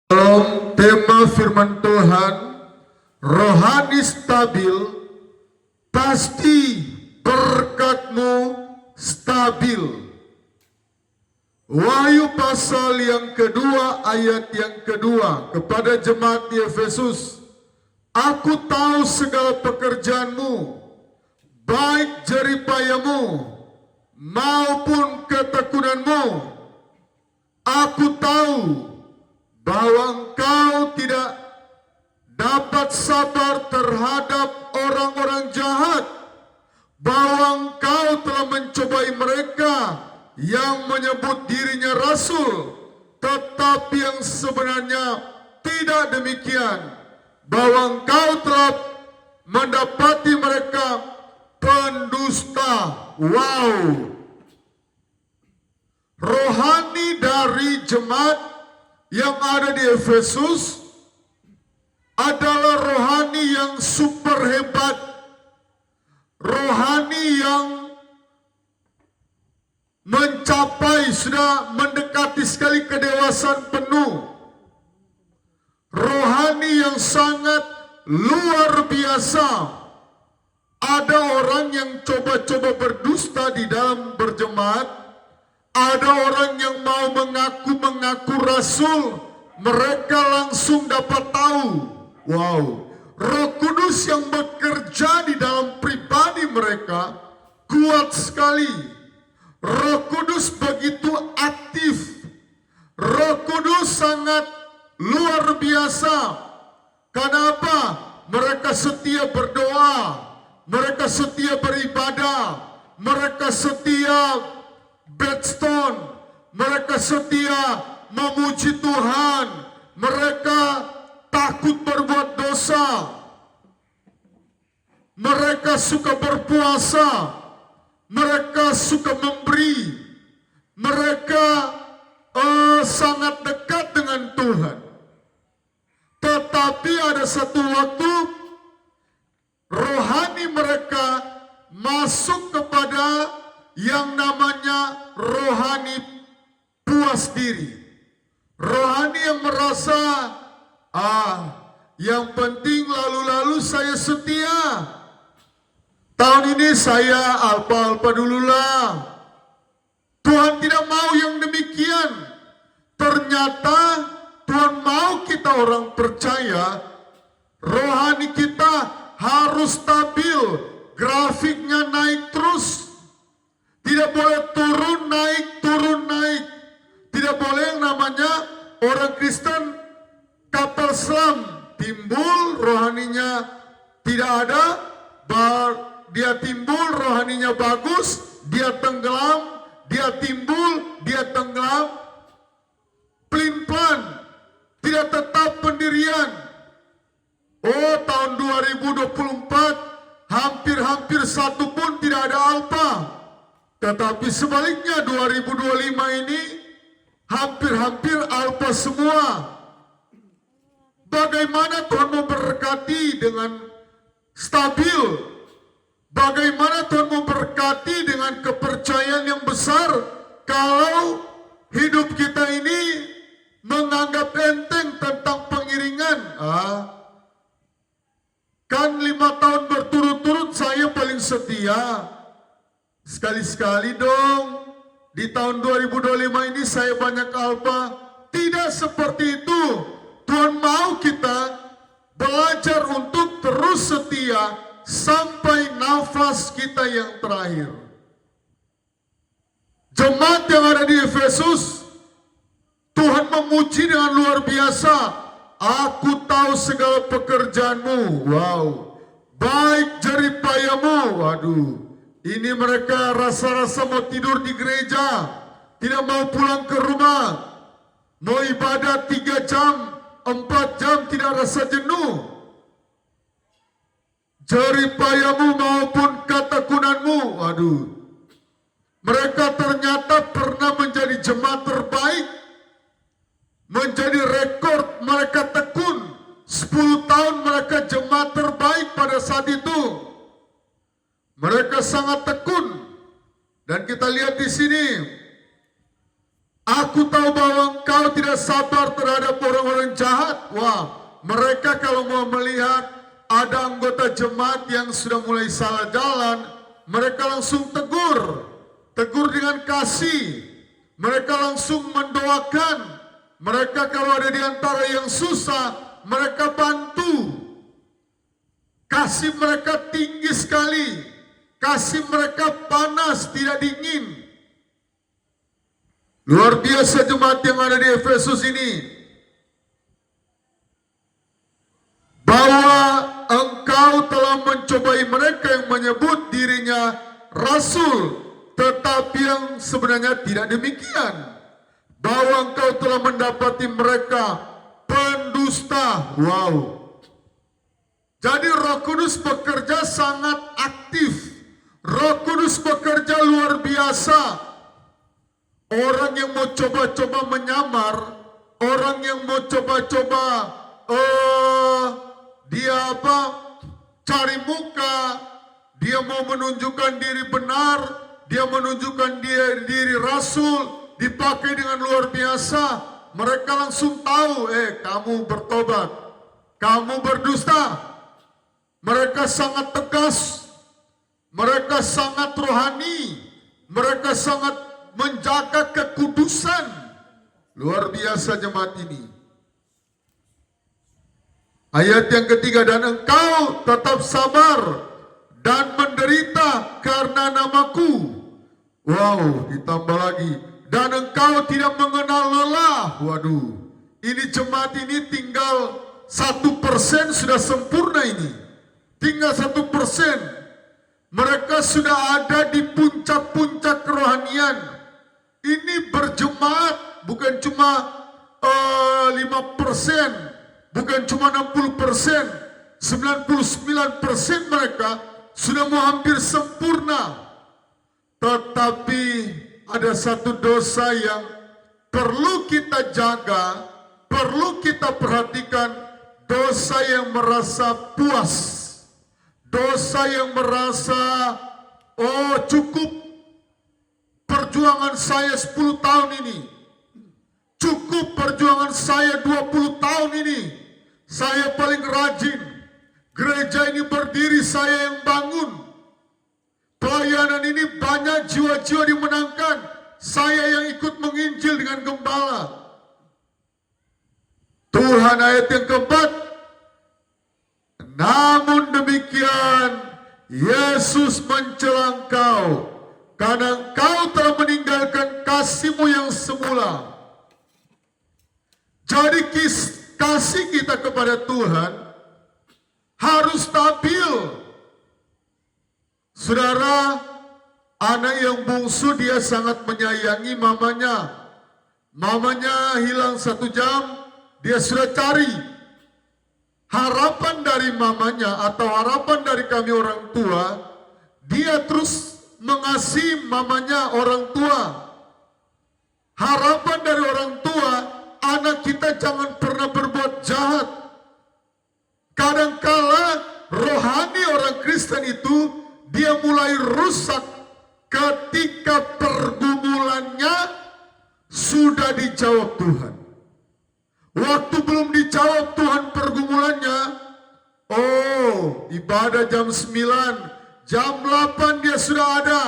Dalam tema firman Tuhan, rohani stabil, pasti berkatmu stabil. Wahyu pasal yang kedua ayat yang kedua kepada jemaat di Efesus. Aku tahu segala pekerjaanmu, baik jeripayamu maupun ketekunanmu. Aku tahu bahwa engkau tidak dapat sabar terhadap orang-orang jahat, bahwa engkau telah mencobai mereka yang menyebut dirinya rasul, tetapi yang sebenarnya tidak demikian, bahwa engkau telah mendapati mereka pendusta. Wow. Rohani dari jemaat yang ada di Efesus adalah rohani yang super hebat, rohani yang mencapai, sudah mendekati sekali kedewasaan penuh, rohani yang sangat luar biasa. Ada orang yang coba-coba berdusta di dalam berjemaat, ada orang yang mau mengaku rasul, mereka langsung dapat tahu. Wow, Roh Kudus yang bekerja di dalam pribadi mereka kuat sekali. Roh Kudus begitu aktif. Roh Kudus sangat luar biasa. Kenapa? Mereka setia berdoa, mereka setia beribadah, mereka setia bedstone, mereka setia memuji Tuhan, mereka takut berbuat dosa, mereka suka berpuasa, mereka suka memberi, mereka sangat dekat dengan Tuhan. Tetapi ada satu waktu rohani mereka masuk kepada yang namanya rohani puas diri. Rohani yang merasa, yang penting lalu-lalu saya setia. Tahun ini saya alpa-alpa dululah. Tuhan tidak mau yang demikian. Ternyata Tuhan mau kita orang percaya, rohani kita harus stabil, grafiknya naik terus. Tidak boleh turun naik. Tidak boleh yang namanya orang Kristen kapal selam, timbul rohaninya tidak ada, dia timbul rohaninya bagus, dia tenggelam, dia timbul, dia tenggelam, pelin-pelan, tidak tetap pendirian. Oh, tahun 2024 hampir satu pun tidak ada alpa. Tetapi sebaliknya 2025 ini hampir alpa semua. Bagaimana Tuhan memberkati dengan stabil? Bagaimana Tuhan memberkati dengan kepercayaan yang besar kalau hidup kita ini menganggap enteng tentang pengiringan? Kan 5 tahun berturut-turut saya paling setia. Sekali-sekali dong, di tahun 2025 ini saya banyak alpa. Tidak seperti itu. Tuhan mau kita belajar untuk terus setia sampai nafas kita yang terakhir. Jemaat yang ada di Efesus, Tuhan memuji dengan luar biasa. Aku tahu segala pekerjaanmu. Wow. Baik jeripayamu. Waduh. Ini mereka rasa-rasa mau tidur di gereja, tidak mau pulang ke rumah, mau ibadah 3 jam, 4 jam, tidak rasa jenuh. Jeripayamu maupun ketekunanmu. Waduh. Mereka ternyata pernah menjadi jemaat terbaik, menjadi rekor mereka tekun. 10 tahun mereka jemaat terbaik pada saat itu. Mereka sangat tekun. Dan kita lihat di sini, Aku tahu bahwa engkau tidak sabar terhadap orang-orang orang jahat. Wah, mereka kalau mau melihat ada anggota jemaat yang sudah mulai salah jalan, mereka langsung tegur dengan kasih. Mereka langsung mendoakan. Mereka kalau ada di antara yang susah, mereka bantu. Kasih mereka tinggi sekali. Kasih mereka panas, tidak dingin. Luar biasa jemaat yang ada di Efesus ini. Bahwa engkau telah mencobai mereka yang menyebut dirinya rasul, tetapi yang sebenarnya tidak demikian. Bahwa engkau telah mendapati mereka pendusta. Wow. Jadi Roh Kudus bekerja sangat aktif. Roh Kudus bekerja luar biasa. Orang yang mau coba-coba menyamar, orang yang mau coba-coba cari muka, dia mau menunjukkan diri benar, dia menunjukkan diri rasul, dipakai dengan luar biasa. Mereka langsung tahu, kamu bertobat, kamu berdusta. Mereka sangat tegas, mereka sangat rohani, mereka sangat menjaga kekudusan. Luar biasa jemaat ini. Ayat yang ketiga, dan engkau tetap sabar dan menderita karena namaku. Wow, ditambah lagi, dan engkau tidak mengenal lelah. Waduh, ini jemaat ini tinggal 1% sudah sempurna ini. Tinggal 1%. Mereka sudah ada di puncak-puncak kerohanian. Ini berjemaat bukan cuma 5%. Bukan cuma 60%, 99% mereka sudah mau hampir sempurna. Tetapi ada satu dosa yang perlu kita jaga, perlu kita perhatikan. Dosa yang merasa puas, dosa yang merasa, oh cukup perjuangan saya 10 tahun ini, cukup perjuangan saya 20 tahun ini. Saya paling rajin. Gereja ini berdiri, saya yang bangun. Pelayanan ini banyak jiwa-jiwa dimenangkan. Saya yang ikut menginjil dengan gembala. Tuhan, ayat yang keempat. Namun demikian, Yesus mencela engkau, karena engkau telah meninggalkan kasihmu yang semula. Jadi kasih kita kepada Tuhan harus stabil. Saudara, anak yang bungsu dia sangat menyayangi mamanya. Mamanya hilang 1 jam, dia sudah cari. Harapan dari mamanya atau harapan dari kami orang tua, dia terus mengasihi mamanya orang tua. Harapan dari orang tua, anak kita jangan pernah berbuat jahat. Kadangkala rohani orang Kristen itu dia mulai rusak ketika pergumulannya sudah dijawab Tuhan. Waktu belum dijawab Tuhan pergumulannya, oh ibadah jam 9, jam 8 dia sudah ada.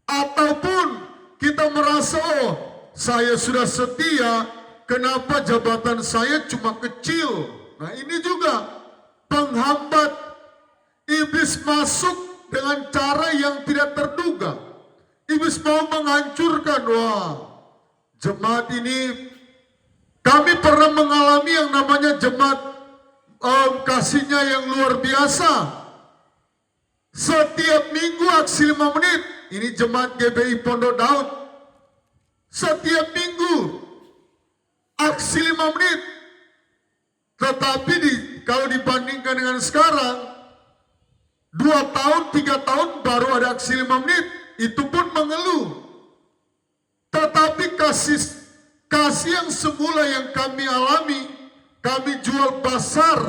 Ataupun kita merasa, oh saya sudah setia, kenapa jabatan saya cuma kecil? Nah ini juga penghambat. Iblis masuk dengan cara yang tidak terduga. Iblis mau menghancurkan. Wah, jemaat ini, kami pernah mengalami yang namanya jemaat kasihnya yang luar biasa. Setiap minggu aksi 5 menit. Ini jemaat GBI Pondok Daud. Setiap minggu aksi 5 menit. Tetapi kalau dibandingkan dengan sekarang, 2 tahun, 3 tahun baru ada aksi 5 menit. Itu pun mengeluh. Tetapi kasih yang semula yang kami alami, kami jual pasar,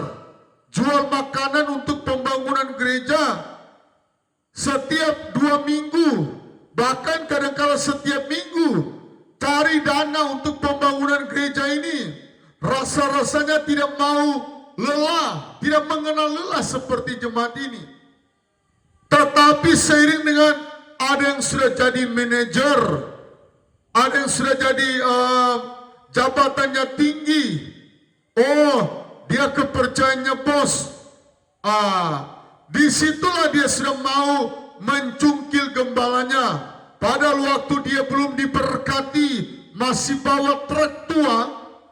jual makanan untuk pembangunan gereja. Setiap 2 minggu, bahkan kadang-kala setiap minggu, cari dana untuk pembangunan gereja ini. Rasa-rasanya tidak mau lelah, tidak mengenal lelah seperti jemaat ini. Tetapi seiring dengan ada yang sudah jadi manajer, ada yang sudah jadi jabatannya tinggi. Oh, dia kepercayaannya bos. Disitulah dia sudah mau mencungkil gembalanya. Padahal waktu dia belum diberkati, masih bawa truk tua.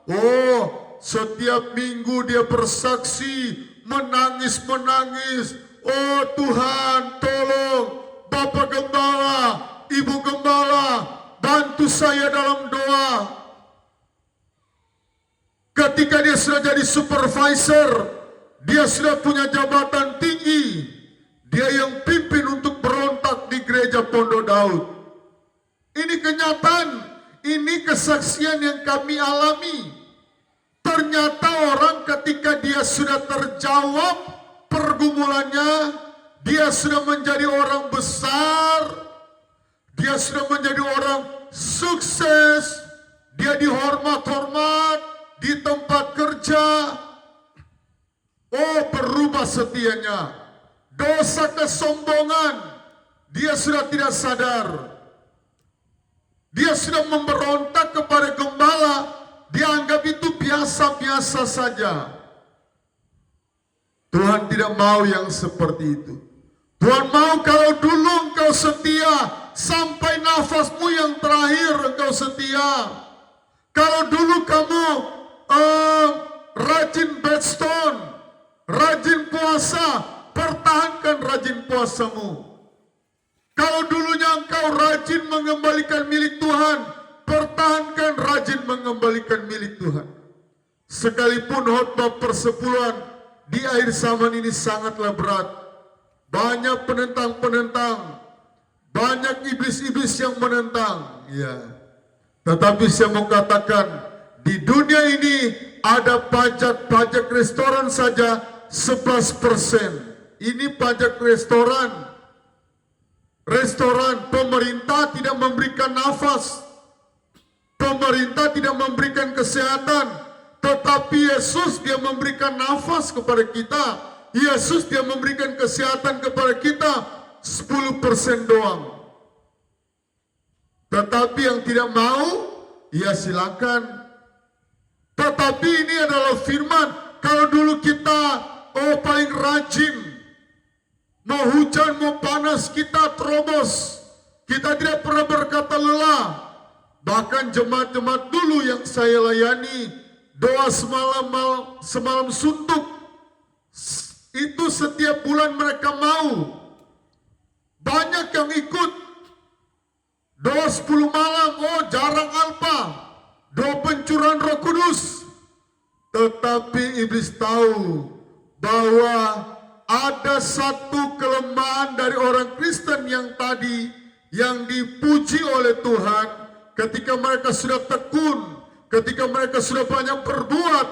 Oh, setiap minggu dia bersaksi, menangis-menangis. Oh Tuhan, tolong Bapak Gembala, Ibu Gembala, bantu saya dalam doa. Ketika dia sudah jadi supervisor, dia sudah punya jabatan tinggi, dia yang pimpin untuk berontak di gereja Pondok Daud. Ini kenyataan, ini kesaksian yang kami alami. Ternyata orang ketika dia sudah terjawab pergumulannya, dia sudah menjadi orang besar, dia sudah menjadi orang sukses, dia dihormat-hormat di tempat kerja. Oh, berubah setianya. Dosa kesombongan, dia sudah tidak sadar. Dia sudah memberontak kepada gembala, dianggap itu biasa-biasa saja. Tuhan tidak mau yang seperti itu. Tuhan mau kalau dulu engkau setia, sampai nafasmu yang terakhir engkau setia. Kalau dulu kamu rajin bedstone, rajin puasa, pertahankan rajin puasamu. Kalau dulunya engkau rajin mengembalikan milik Tuhan, pertahankan rajin mengembalikan milik Tuhan. Sekalipun khotbah persepuluhan di akhir zaman ini sangatlah berat. Banyak penentang-penentang, banyak iblis-iblis yang menentang. Ya. Tetapi saya mau katakan, di dunia ini ada pajak restoran saja 11%. Ini pajak restoran. Restoran, pemerintah tidak memberikan nafas, pemerintah tidak memberikan kesehatan, tetapi Yesus dia memberikan nafas kepada kita. Yesus dia memberikan kesehatan kepada kita 10% doang. Tetapi yang tidak mau, ya silakan. Tetapi ini adalah firman. Kalau dulu kita paling rajin, mau hujan, mau panas, kita terobos. Kita tidak pernah berkata lelah. Bahkan jemaat-jemaat dulu yang saya layani, doa semalam suntuk. Itu setiap bulan mereka mau. Banyak yang ikut. Doa 10 malam, jarang alpa. Doa pencurahan Roh Kudus. Tetapi iblis tahu bahwa ada satu kelemahan dari orang Kristen yang tadi, yang dipuji oleh Tuhan, ketika mereka sudah tekun, ketika mereka sudah banyak berbuat,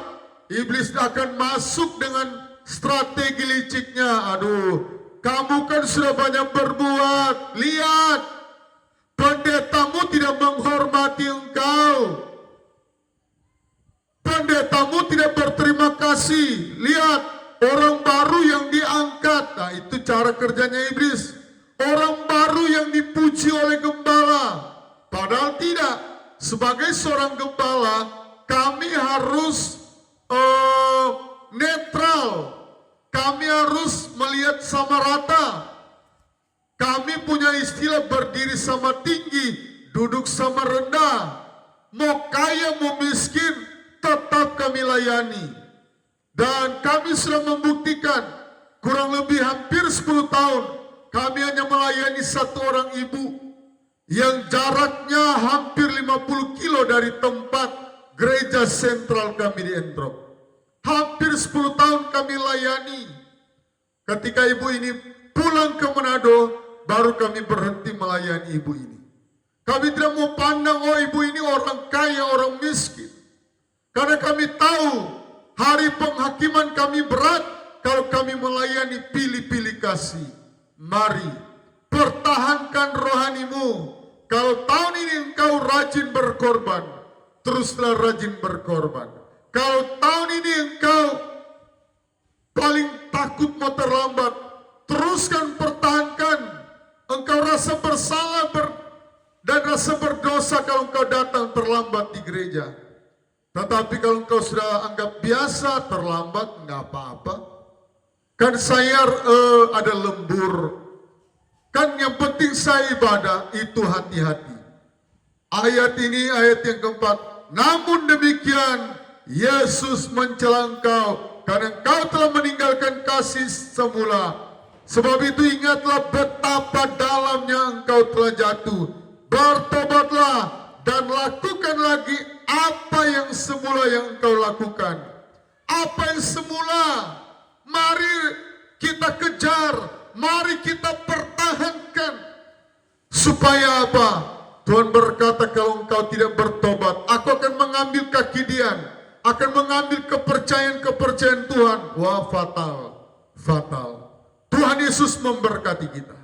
iblis akan masuk dengan strategi liciknya. Aduh, kamu kan sudah banyak berbuat, lihat, pendetamu tidak menghormati engkau, pendetamu tidak berterima kasih, lihat, orang baru yang diangkat. Nah, itu cara kerjanya iblis. Orang baru yang dipuji oleh gembala. Padahal tidak. Sebagai seorang gembala, kami harus netral. Kami harus melihat sama rata. Kami punya istilah berdiri sama tinggi, duduk sama rendah. Mau kaya mau miskin, tetap kami layani. Dan kami sudah membuktikan kurang lebih hampir 10 tahun kami hanya melayani satu orang ibu yang jaraknya hampir 50 kilo dari tempat gereja sentral kami di Entrop. Hampir 10 tahun kami layani. Ketika ibu ini pulang ke Manado, baru kami berhenti melayani ibu ini. Kami tidak mau pandang, ibu ini orang kaya, orang miskin. Karena kami tahu hari penghakiman kami berat kalau kami melayani pilih-pilih kasih. Mari, pertahankan rohanimu. Kalau tahun ini engkau rajin berkorban, teruslah rajin berkorban. Kalau tahun ini engkau paling takut mau terlambat, teruskan pertahankan. Engkau rasa bersalah dan rasa berdosa kalau engkau datang terlambat di gereja. Tetapi kalau engkau sudah anggap biasa terlambat, nggak apa-apa. Kan saya ada lembur. Kan yang penting saya ibadah itu hati-hati. Ayat ini ayat yang keempat. Namun demikian Yesus mencela engkau karena engkau telah meninggalkan kasih semula. Sebab itu ingatlah betapa dalamnya engkau telah jatuh. Bertobatlah dan lakukan lagi apa yang semula yang engkau lakukan. Apa yang semula, mari kita kejar, mari kita pertahankan. Supaya apa? Tuhan berkata, kalau engkau tidak bertobat, aku akan mengambil kaki Dian, akan mengambil kepercayaan Tuhan. Wah, fatal, fatal. Tuhan Yesus memberkati kita.